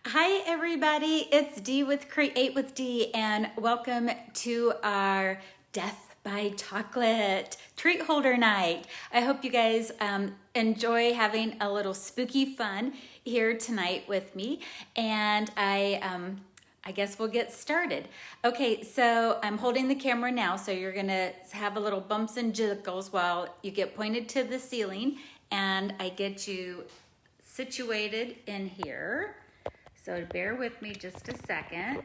Hi everybody, it's Dee with Create with Dee and welcome to our Death by Chocolate treat holder night. I hope you guys enjoy having a little spooky fun here tonight with me, and I guess we'll get started. Okay, so I'm holding the camera now, so you're gonna have a little bumps and jiggles while you get pointed to the ceiling and I get you situated in here. So bear with me just a second.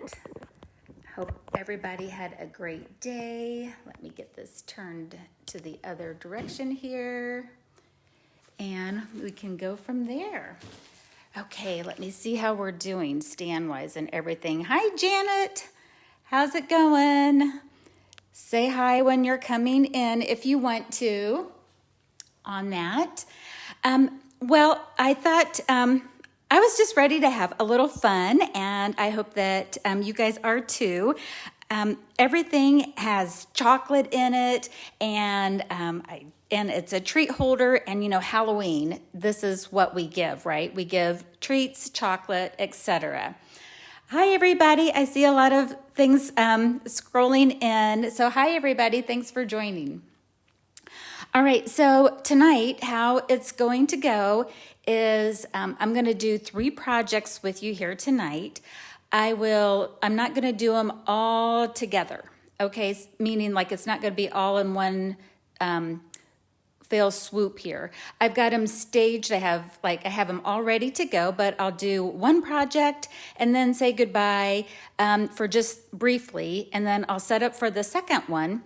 Hope everybody had a great day. Let me get this turned to the other direction here. And we can go from there. Okay, let me see how we're doing stand-wise and everything. Hi, Janet. How's it going? Say hi when you're coming in if you want to on that. Well, I thought I was just ready to have a little fun, and I hope that you guys are too. Everything has chocolate in it, and it's a treat holder, and you know, Halloween, this is what we give, right? We give treats, chocolate, etc. Hi, everybody. I see a lot of things scrolling in. So hi, everybody. Thanks for joining. All right, so tonight, how it's going to go is I'm going to do 3 projects with you here tonight. I'm not going to do them all together, okay? Meaning like it's not going to be all in one fail swoop here. I've got them staged. I have them all ready to go, but I'll do one project and then say goodbye for just briefly, and then I'll set up for the second one.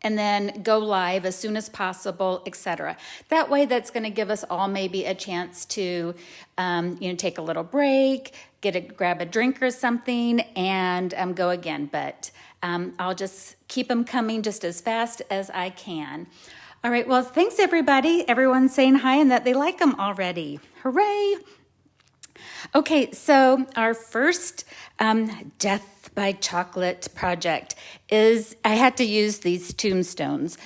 And then go live as soon as possible, etc. That way, that's going to give us all maybe a chance to, take a little break, grab a drink or something, and go again. But I'll just keep them coming just as fast as I can. All right. Well, thanks everybody. Everyone's saying hi and that they like them already. Hooray! Okay, so our first Death by Chocolate project is, I had to use these Tombstones.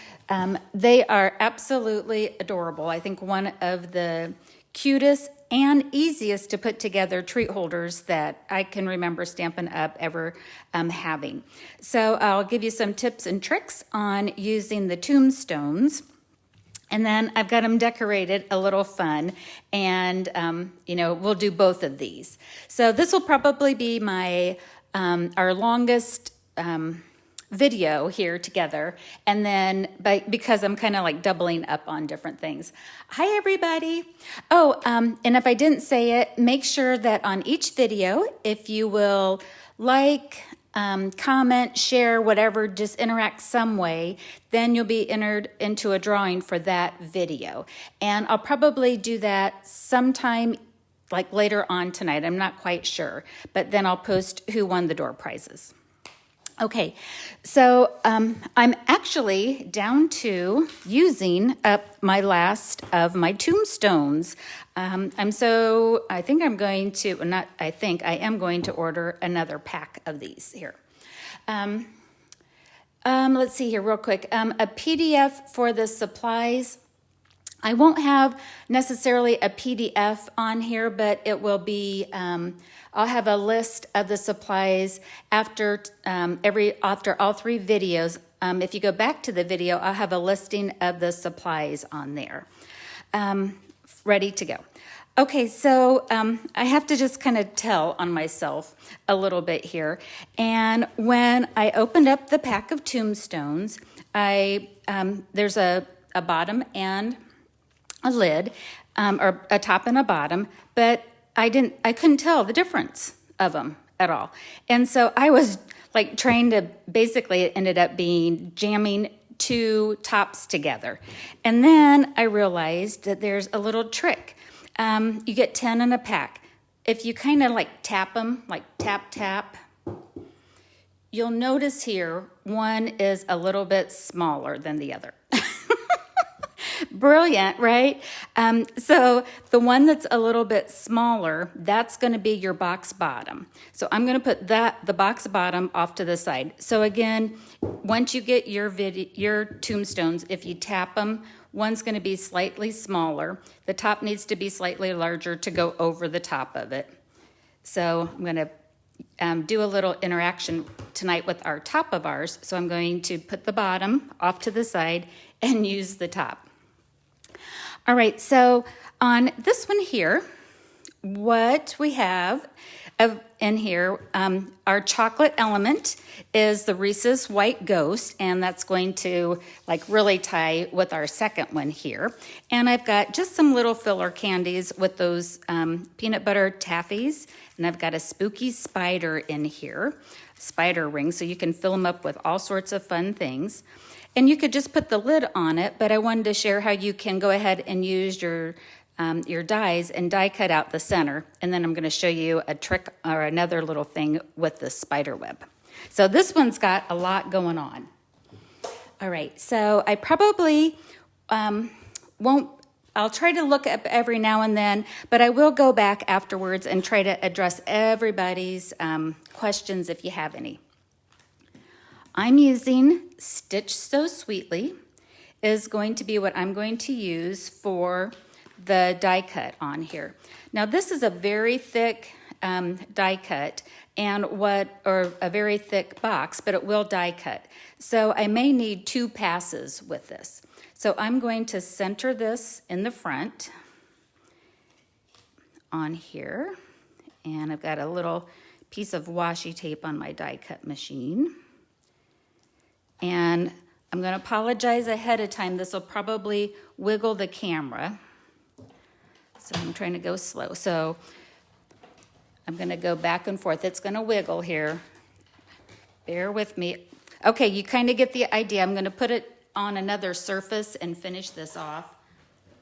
They are absolutely adorable. I think one of the cutest and easiest to put together treat holders that I can remember Stampin' Up! Ever having. So I'll give you some tips and tricks on using the Tombstones. And then I've got them decorated a little fun, and, we'll do both of these. So this will probably be our longest video here together, and then because I'm kind of like doubling up on different things. Hi, everybody. Oh, and if I didn't say it, make sure that on each video, if you will comment, share, whatever, just interact some way, then you'll be entered into a drawing for that video. And I'll probably do that sometime like later on tonight. I'm not quite sure, but then I'll post who won the door prizes. Okay, so I'm actually down to using up my last of my Tombstones. I am going to order another pack of these here. Let's see here real quick. A PDF for the supplies. I won't have necessarily a PDF on here, but it will be, I'll have a list of the supplies after all 3 videos. If you go back to the video, I'll have a listing of the supplies on there, ready to go. Okay, so I have to just kind of tell on myself a little bit here. And when I opened up the pack of Tombstones, there's a bottom and a lid, or a top and a bottom, but I couldn't tell the difference of them at all. And so I was like trying to, basically it ended up being jamming 2 tops together. And then I realized that there's a little trick. You get 10 in a pack. If you kind of like tap them, like tap, tap, you'll notice here one is a little bit smaller than the other. Brilliant, right? So the one that's a little bit smaller, that's going to be your box bottom. So I'm going to put the box bottom off to the side. So again, once you get your Tombstones, if you tap them, one's going to be slightly smaller. The top needs to be slightly larger to go over the top of it. So I'm going to do a little interaction tonight with our top of ours. So I'm going to put the bottom off to the side and use the top. All right, so on this one here, what we have in here, our chocolate element is the Reese's White Ghost, and that's going to like really tie with our second one here. And I've got just some little filler candies with those peanut butter taffies, and I've got a spooky spider in here, spider ring, so you can fill them up with all sorts of fun things. And you could just put the lid on it, but I wanted to share how you can go ahead and use your dies and die cut out the center. And then I'm going to show you a trick or another little thing with the spider web. So this one's got a lot going on. All right, so I probably I'll try to look up every now and then, but I will go back afterwards and try to address everybody's questions if you have any. I'm using Stitch So Sweetly is going to be what I'm going to use for the die cut on here. Now this is a very thick die cut or a very thick box, but it will die cut. So I may need 2 passes with this. So I'm going to center this in the front on here, and I've got a little piece of washi tape on my die cut machine. And I'm going to apologize ahead of time. This will probably wiggle the camera. So I'm trying to go slow. So I'm going to go back and forth. It's going to wiggle here. Bear with me. Okay, you kind of get the idea. I'm going to put it on another surface and finish this off.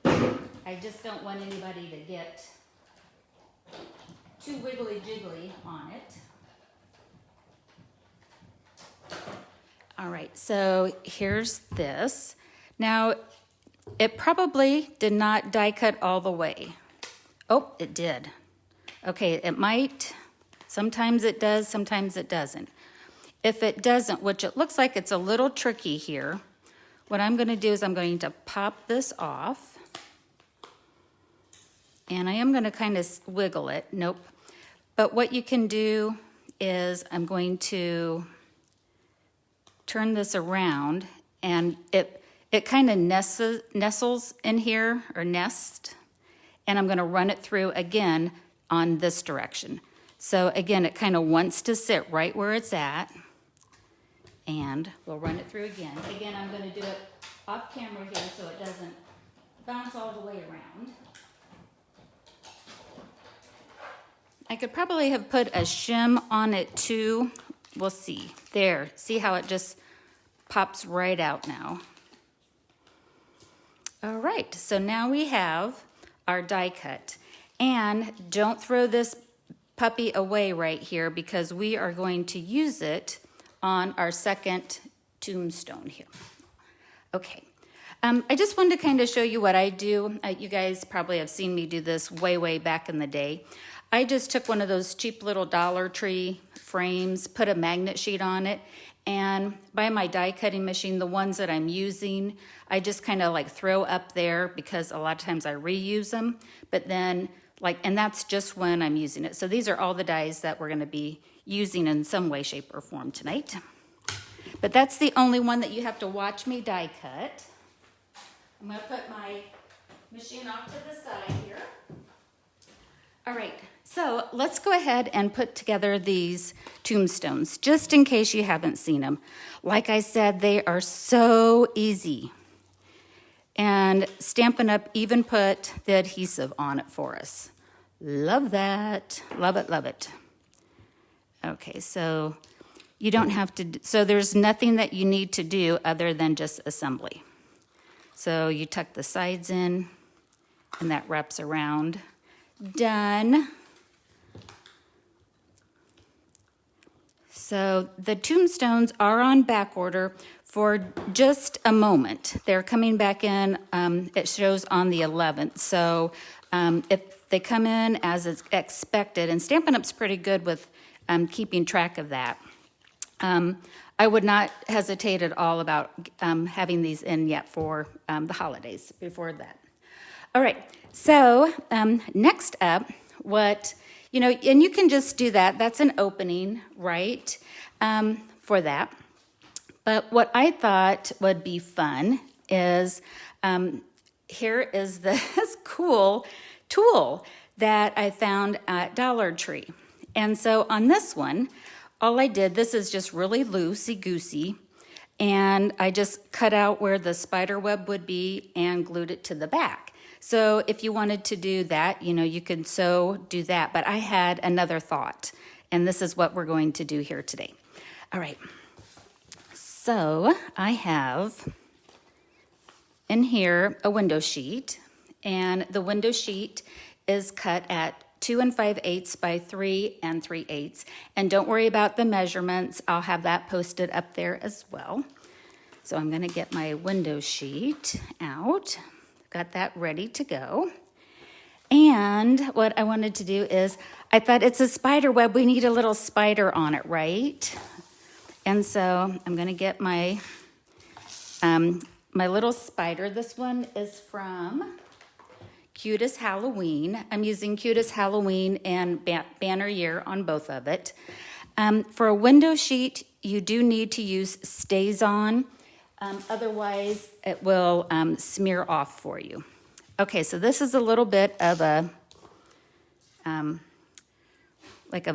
I just don't want anybody to get too wiggly jiggly on it. All right, so here's this. Now, it probably did not die cut all the way. Oh, it did. Okay, it might. Sometimes it does, sometimes it doesn't. If it doesn't, which it looks like it's a little tricky here, what I'm going to do is I'm going to pop this off. And I am going to kind of wiggle it. Nope. But what you can do is I'm going to turn this around, and it kind of nestles in here, or nest, and I'm going to run it through again on this direction. So again, it kind of wants to sit right where it's at, and we'll run it through again. Again, I'm going to do it off camera here so it doesn't bounce all the way around. I could probably have put a shim on it too. We'll see. There, see how it just pops right out now. All right, so now we have our die cut. And don't throw this puppy away right here, because we are going to use it on our second tombstone here. Okay, I just wanted to kind of show you what I do. You guys probably have seen me do this way back in the day. I just took one of those cheap little Dollar Tree frames, put a magnet sheet on it, and by my die cutting machine, the ones that I'm using, I just kind of like throw up there, because a lot of times I reuse them, but then and that's just when I'm using it. So these are all the dies that we're going to be using in some way, shape, or form tonight. But that's the only one that you have to watch me die cut. I'm going to put my machine off to the side here. All right, so let's go ahead and put together these tombstones, just in case you haven't seen them. Like I said, they are so easy. And Stampin' Up! Even put the adhesive on it for us. Love that. Love it, love it. Okay, so you don't have to, so there's nothing that you need to do other than just assembly. So you tuck the sides in, and that wraps around. Done. So the tombstones are on back order for just a moment. They're coming back in, it shows on the 11th. So if they come in as is expected, and Stampin' Up's pretty good with keeping track of that, I would not hesitate at all about having these in yet for the holidays before that. All right, so next up, and you can just do that. That's an opening, right, for that. But what I thought would be fun is here is this cool tool that I found at Dollar Tree. And so on this one, all I did, this is just really loosey-goosey, and I just cut out where the spider web would be and glued it to the back. So if you wanted to do that, you could do that. But I had another thought, and this is what we're going to do here today. All right. So I have in here a window sheet, and the window sheet is cut at 2 5/8 by 3 3/8. And don't worry about the measurements. I'll have that posted up there as well. So I'm going to get my window sheet out. Got that ready to go. And what I wanted to do is, I thought it's a spider web. We need a little spider on it, right? And so I'm going to get my my little spider. This one is from Cutest Halloween. I'm using Cutest Halloween and Banner Year on both of it. For a window sheet, you do need to use Stays-On. Otherwise, it will smear off for you. Okay, so this is a little bit of a, I don't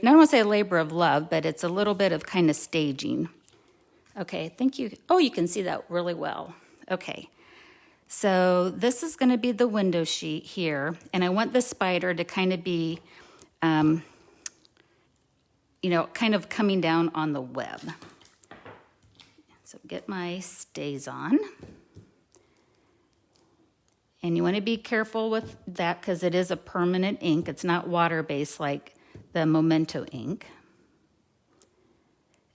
want to say a labor of love, but it's a little bit of kind of staging. Okay, thank you. Oh, you can see that really well. Okay, so this is going to be the window sheet here, and I want the spider to kind of be, kind of coming down on the web. So get my Stays-On. And you want to be careful with that because it is a permanent ink. It's not water-based like the Memento ink.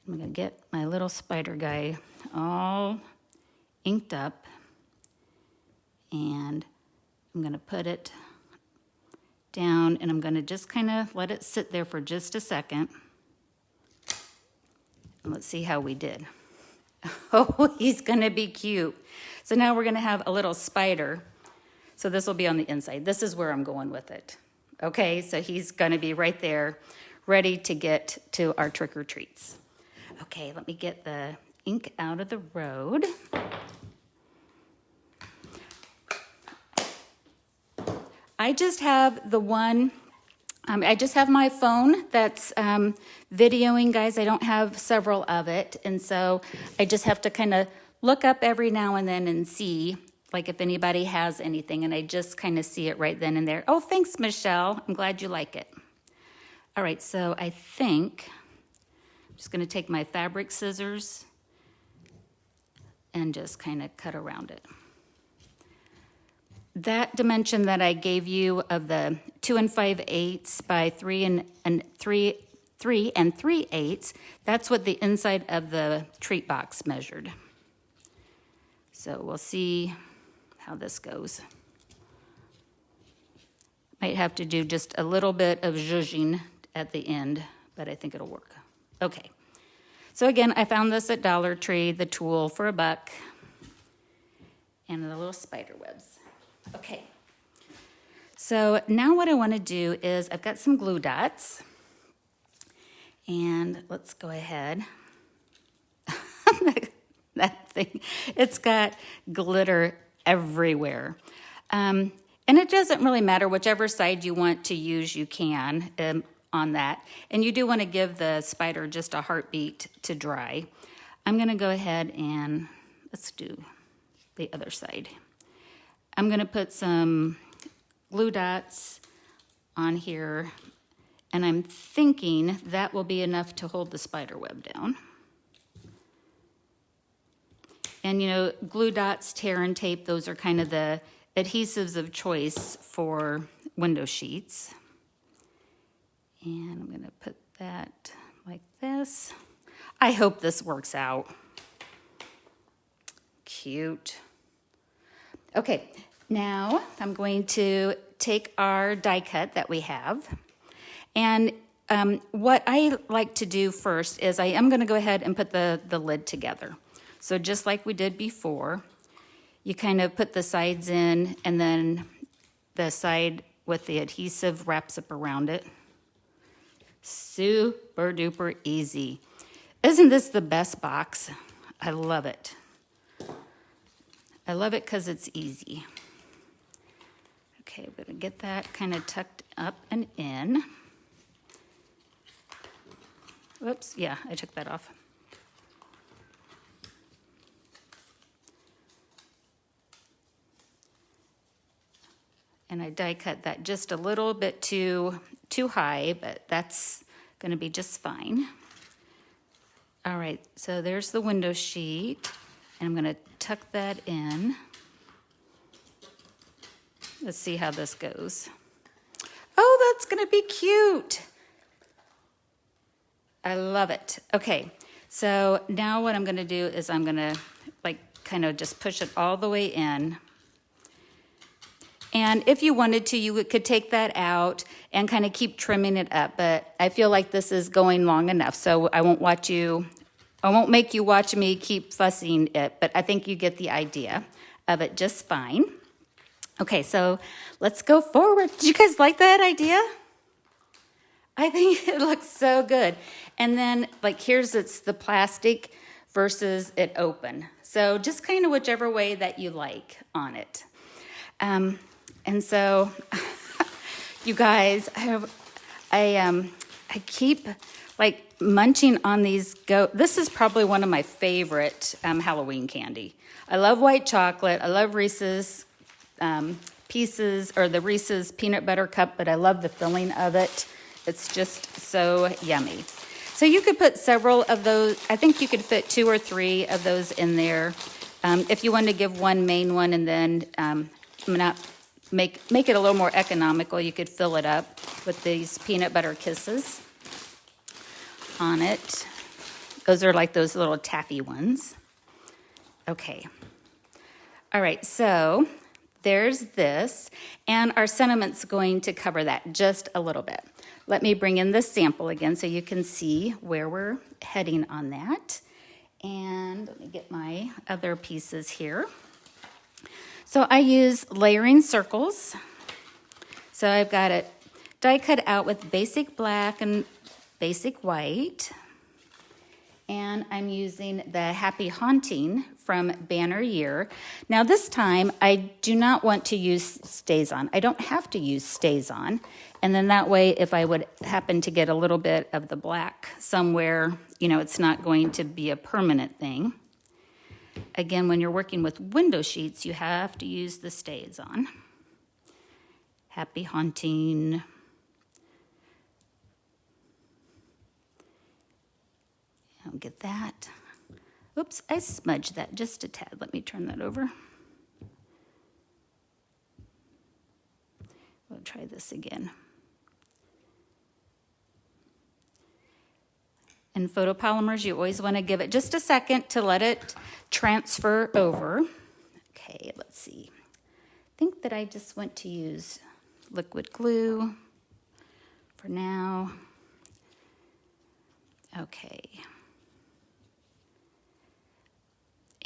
I'm going to get my little spider guy all inked up. And I'm going to put it down, and I'm going to just kind of let it sit there for just a second. And let's see how we did. Oh, he's going to be cute. So now we're going to have a little spider. So this will be on the inside. This is where I'm going with it. Okay, so he's going to be right there, ready to get to our trick-or-treats. Okay, let me get the ink out of the road. I just have the one, I just have my phone that's videoing, guys. I don't have several of it. And so I just have to kind of look up every now and then and see, like, if anybody has anything. And I just kind of see it right then and there. Oh, thanks, Michelle. I'm glad you like it. All right, so I think I'm just going to take my fabric scissors and just kind of cut around it. That dimension that I gave you of the 2 5/8 by 3 3/8, that's what the inside of the treat box measured. So we'll see how this goes. Might have to do just a little bit of zhuzhing at the end, but I think it'll work. Okay. So again, I found this at Dollar Tree, the tool for $1, and the little spider webs. Okay, so now what I want to do is I've got some glue dots, and let's go ahead. That thing, it's got glitter everywhere. And it doesn't really matter, whichever side you want to use, you can on that. And you do want to give the spider just a heartbeat to dry. I'm going to go ahead and let's do the other side. I'm going to put some glue dots on here, and I'm thinking that will be enough to hold the spider web down. And glue dots, tear and tape, those are kind of the adhesives of choice for window sheets. And I'm going to put that like this. I hope this works out. Cute. Okay, now I'm going to take our die cut that we have, and what I like to do first is I am going to go ahead and put the lid together. So just like we did before, you kind of put the sides in, and then the side with the adhesive wraps up around it. Super duper easy. Isn't this the best box? I love it. I love it because it's easy. Okay, I'm gonna get that kind of tucked up and in. Whoops, yeah, I took that off. And I die cut that just a little bit too high, but that's gonna be just fine. All right, so there's the window sheet, and I'm gonna tuck that in. Let's see how this goes. Oh, that's gonna be cute. I love it. Okay, so now what I'm gonna do is I'm gonna like kind of just push it all the way in. And if you wanted to, you could take that out and kind of keep trimming it up, but I feel like this is going long enough, so I won't make you watch me keep fussing it, but I think you get the idea of it just fine. Okay, so let's go forward. Did you guys like that idea? I think it looks so good. And then like it's the plastic versus it open. So just kind of whichever way that you like on it. And so, you guys, I keep like munching on these. This is probably one of my favorite Halloween candy. I love white chocolate. I love Reese's Pieces, or the Reese's peanut butter cup, but I love the filling of it. It's just so yummy. So you could put several of those. I think you could fit 2 or 3 of those in there. If you wanted to give one main one and then make it a little more economical, you could fill it up with these peanut butter kisses on it. Those are like those little taffy ones. Okay. All right, so there's this, and our sentiment's going to cover that just a little bit. Let me bring in this sample again so you can see where we're heading on that. And let me get my other pieces here. So I use layering circles. So I've got it die cut out with basic black and basic white. And I'm using the Happy Haunting from Banner Year. Now this time, I do not want to use Stays-On. I don't have to use Stays-On. And then that way, if I would happen to get a little bit of the black somewhere, it's not going to be a permanent thing. Again, when you're working with window sheets, you have to use the Stays-On. Happy Haunting. I'll get that. Oops, I smudged that just a tad. Let me turn that over. We'll try this again. In photopolymers, you always want to give it just a second to let it transfer over. Okay, let's see. I think that I just want to use liquid glue for now. Okay.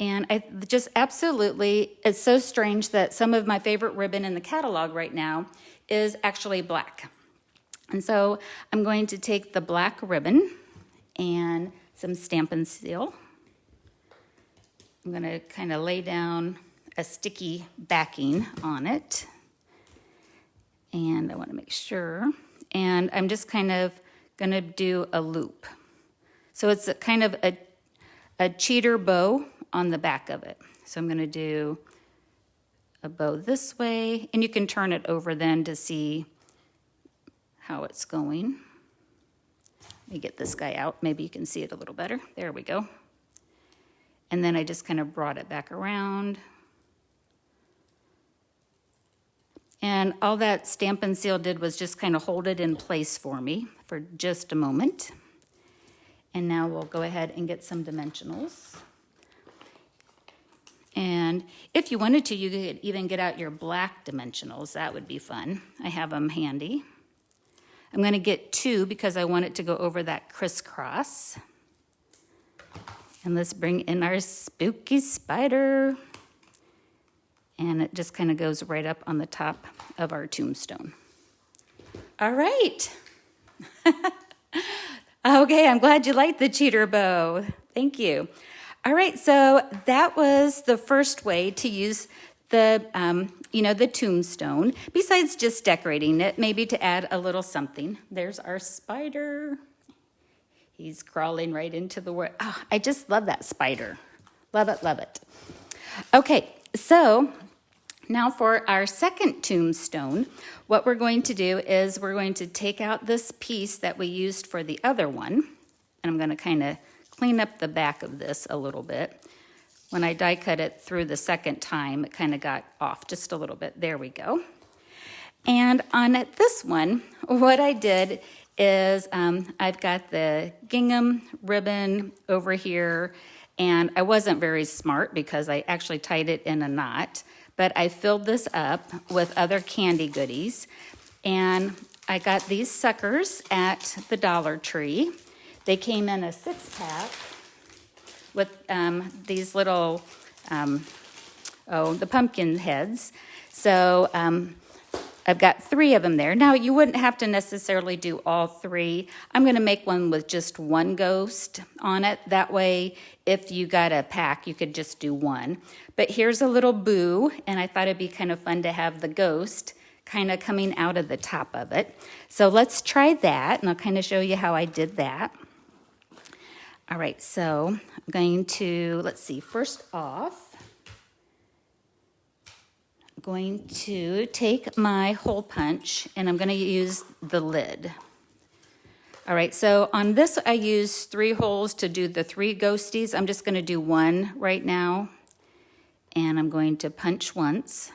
And I just absolutely, it's so strange that some of my favorite ribbon in the catalog right now is actually black. And so I'm going to take the black ribbon and some Stampin' Seal. I'm going to kind of lay down a sticky backing on it. And I want to make sure. And I'm just kind of going to do a loop. So it's a kind of a cheater bow on the back of it. So I'm going to do a bow this way, and you can turn it over then to see how it's going. Let me get this guy out. Maybe you can see it a little better. There we go. And then I just kind of brought it back around. And all that Stampin' Seal did was just kind of hold it in place for me for just a moment. And now we'll go ahead and get some dimensionals. And if you wanted to, you could even get out your black dimensionals. That would be fun. I have them handy. I'm going to get 2 because I want it to go over that crisscross. And let's bring in our spooky spider. And it just kind of goes right up on the top of our tombstone. All right. Okay, I'm glad you liked the cheater bow. Thank you. All right, so that was the first way to use the, the tombstone, besides just decorating it, maybe to add a little something. There's our spider. He's crawling right into the wood. Oh, I just love that spider. Love it, love it. Okay, so now for our second tombstone, what we're going to do is we're going to take out this piece that we used for the other one, and I'm going to kind of clean up the back of this a little bit. When I die cut it through the second time, it kind of got off just a little bit. There we go. And on this one, what I did is I've got the gingham ribbon over here, and I wasn't very smart because I actually tied it in a knot, but I filled this up with other candy goodies, and I got these suckers at the Dollar Tree. They came in a 6-pack with these little, the pumpkin heads. So I've got 3 of them there. Now, you wouldn't have to necessarily do all 3. I'm going to make one with just 1 ghost on it. That way, if you got a pack, you could just do 1. But here's a little boo, and I thought it'd be kind of fun to have the ghost kind of coming out of the top of it. So let's try that, and I'll kind of show you how I did that. All right, so I'm going to, let's see, first off, I'm going to take my hole punch and I'm going to use the lid. All right, so on this I used 3 holes to do the 3 ghosties. I'm just going to do 1 right now, and I'm going to punch once.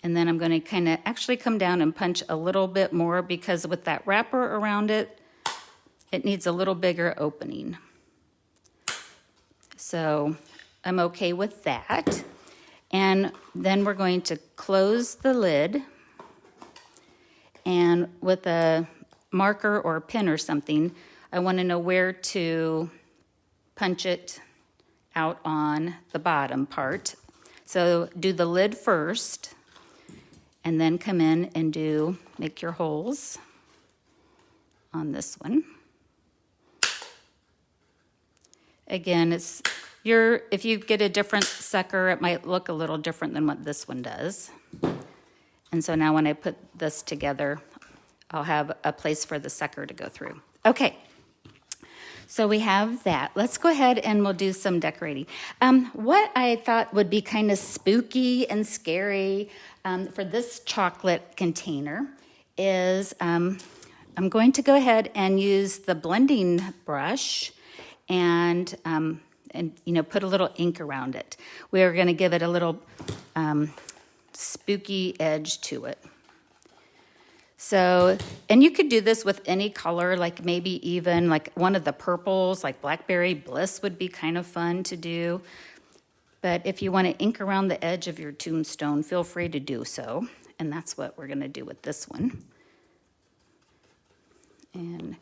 And then I'm going to kind of actually come down and punch a little bit more because with that wrapper around it, it needs a little bigger opening. So I'm okay with that. And then we're going to close the lid, and with a marker or a pin or something, I want to know where to punch it out on the bottom part. So do the lid first, and then come in and make your holes on this one. Again, if you get a different sucker, it might look a little different than what this one does. And so now when I put this together, I'll have a place for the sucker to go through. Okay, so we have that. Let's go ahead and we'll do some decorating. What I thought would be kind of spooky and scary for this chocolate container is I'm going to go ahead and use the blending brush and put a little ink around it. We're going to give it a little spooky edge to it. So, and you could do this with any color, like maybe even like one of the purples, like Blackberry Bliss would be kind of fun to do. But if you want to ink around the edge of your tombstone, feel free to do so. And that's what we're going to do with this one. And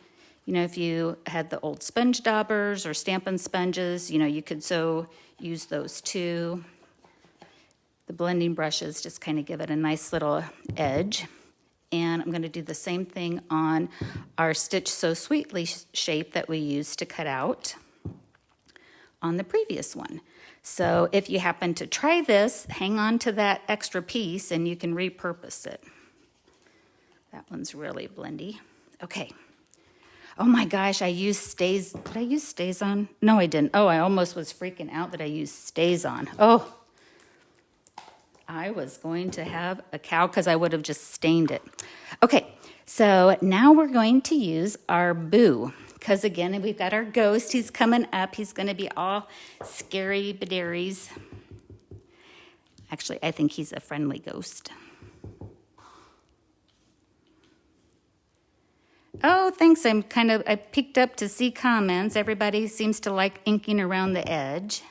if you had the old sponge daubers or Stampin' Sponges, you could use those too. The blending brushes just kind of give it a nice little edge. And I'm going to do the same thing on our Stitch So Sweetly shape that we used to cut out on the previous one. So if you happen to try this, hang on to that extra piece and you can repurpose it. That one's really blendy. Okay. Oh my gosh, I used stays. Did I use stays on? No, I didn't. Oh, I almost was freaking out that I used stays on. Oh, I was going to have a cow because I would have just stained it. Okay, so now we're going to use our boo because again, we've got our ghost. He's coming up. He's going to be all scary bedaries. Actually, I think he's a friendly ghost. Oh, thanks. I peeked up to see comments. Everybody seems to like inking around the edge.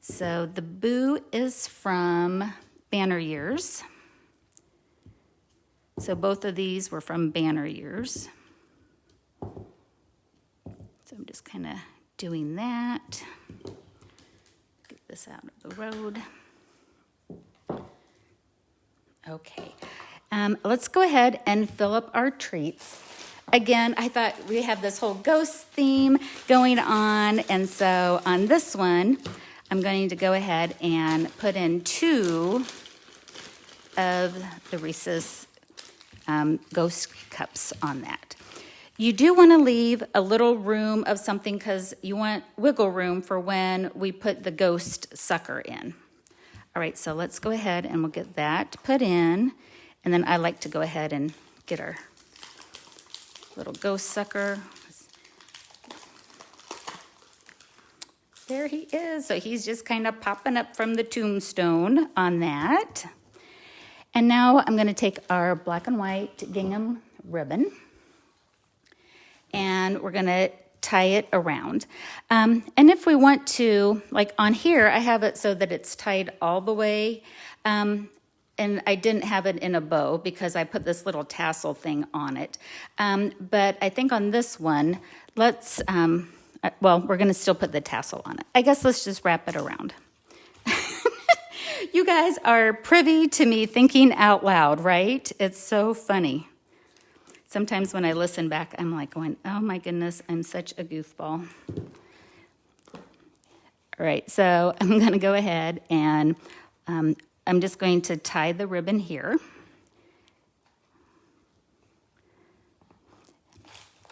So the boo is from Banner Years. So both of these were from Banner Years. So I'm just kind of doing that. Get this out of the road. Okay. Let's go ahead and fill up our treats. Again, I thought we have this whole ghost theme going on, and so on this one, I'm going to go ahead and put in 2 of the Reese's ghost cups on that. You do want to leave a little room of something because you want wiggle room for when we put the ghost sucker in. All right, so let's go ahead and we'll get that put in, and then I like to go ahead and get our little ghost sucker. There he is. So he's just kind of popping up from the tombstone on that. And now I'm going to take our black and white gingham ribbon, and we're going to tie it around. And if we want to, like on here, I have it so that it's tied all the way. And I didn't have it in a bow because I put this little tassel thing on it. But I think on this one, let's, well, we're going to still put the tassel on it. I guess let's just wrap it around. You guys are privy to me thinking out loud, right? It's so funny. Sometimes when I listen back, I'm like going, oh my goodness, I'm such a goofball. All right, so I'm going to go ahead and I'm just going to tie the ribbon here.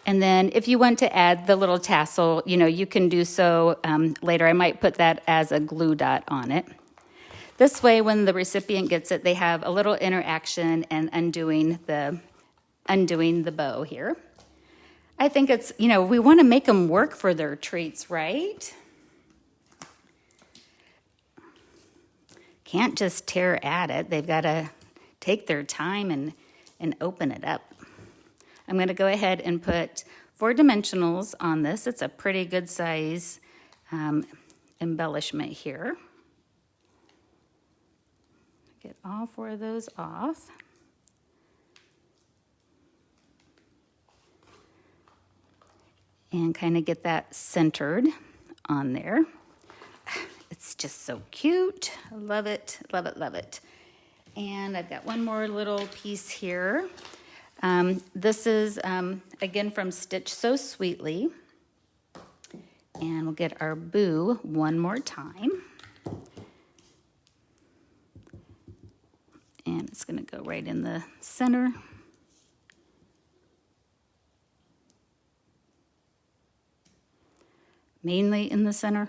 And then if you want to add the little tassel, you know, you can do so later. I might put that as a glue dot on it. This way, when the recipient gets it, they have a little interaction and undoing the bow here. I think it's, you know, we want to make them work for their treats, right? Can't just tear at it. They've got to take their time and open it up. I'm going to go ahead and put 4 dimensionals on this. It's a pretty good size embellishment here. Get all 4 of those off. And kind of get that centered on there. It's just so cute. I love it, love it, love it. And I've got one more little piece here. This is, again, from Stitch So Sweetly. And we'll get our boo one more time. And it's going to go right in the center. Mainly in the center.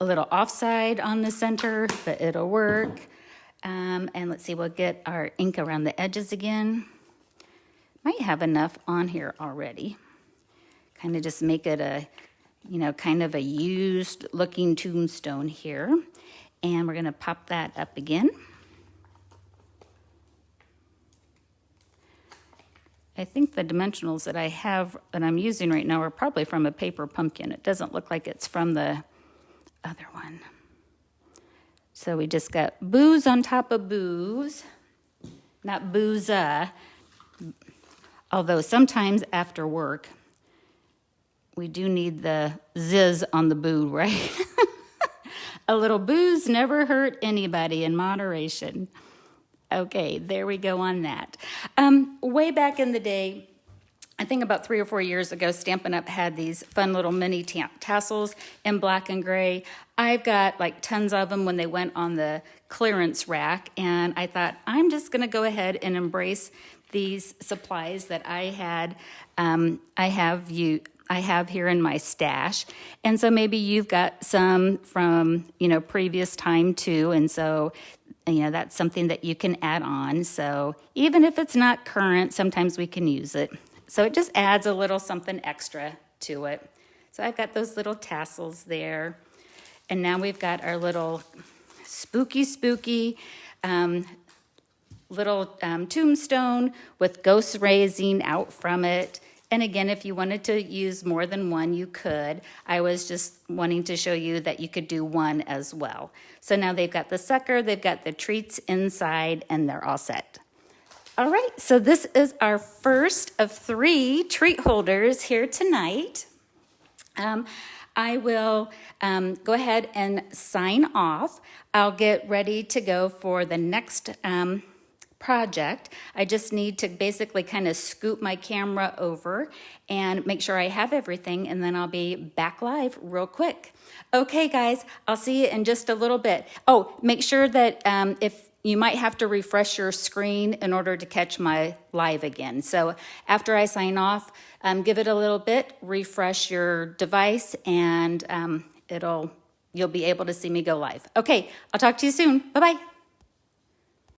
A little offside on the center, but it'll work. And let's see, we'll get our ink around the edges again. Might have enough on here already. Kind of just make it a, you know, kind of a used looking tombstone here. And we're going to pop that up again. I think the dimensionals that I have, that I'm using right now, are probably from a paper pumpkin. It doesn't look like it's from the other one. So we just got boos on top of boos, not booza. Although sometimes after work, we do need the zizz on the boo, right? A little booze never hurt anybody in moderation. Okay, there we go on that. Way back in the day, I think about 3 or 4 years ago, Stampin' Up! Had these fun little mini tassels in black and gray. I've got like tons of them when they went on the clearance rack, and I thought, I'm just going to go ahead and embrace these supplies that I have here in my stash. And so maybe you've got some from, you know, previous time too. And so, you know, that's something that you can add on. So even if it's not current, sometimes we can use it. So it just adds a little something extra to it. So I've got those little tassels there. And now we've got our little spooky little tombstone with ghosts raising out from it. And again, if you wanted to use more than one, you could. I was just wanting to show you that you could do one as well. So now they've got the sucker, they've got the treats inside, and they're all set. All right, so this is our first of 3 treat holders here tonight. I will go ahead and sign off. I'll get ready to go for the next project. I just need to basically kind of scoot my camera over and make sure I have everything, and then I'll be back live real quick. Okay, guys, I'll see you in just a little bit. Oh, make sure that if you might have to refresh your screen in order to catch my live again. So after I sign off, give it a little bit, refresh your device, and you'll be able to see me go live. Okay, I'll talk to you soon. Bye-bye.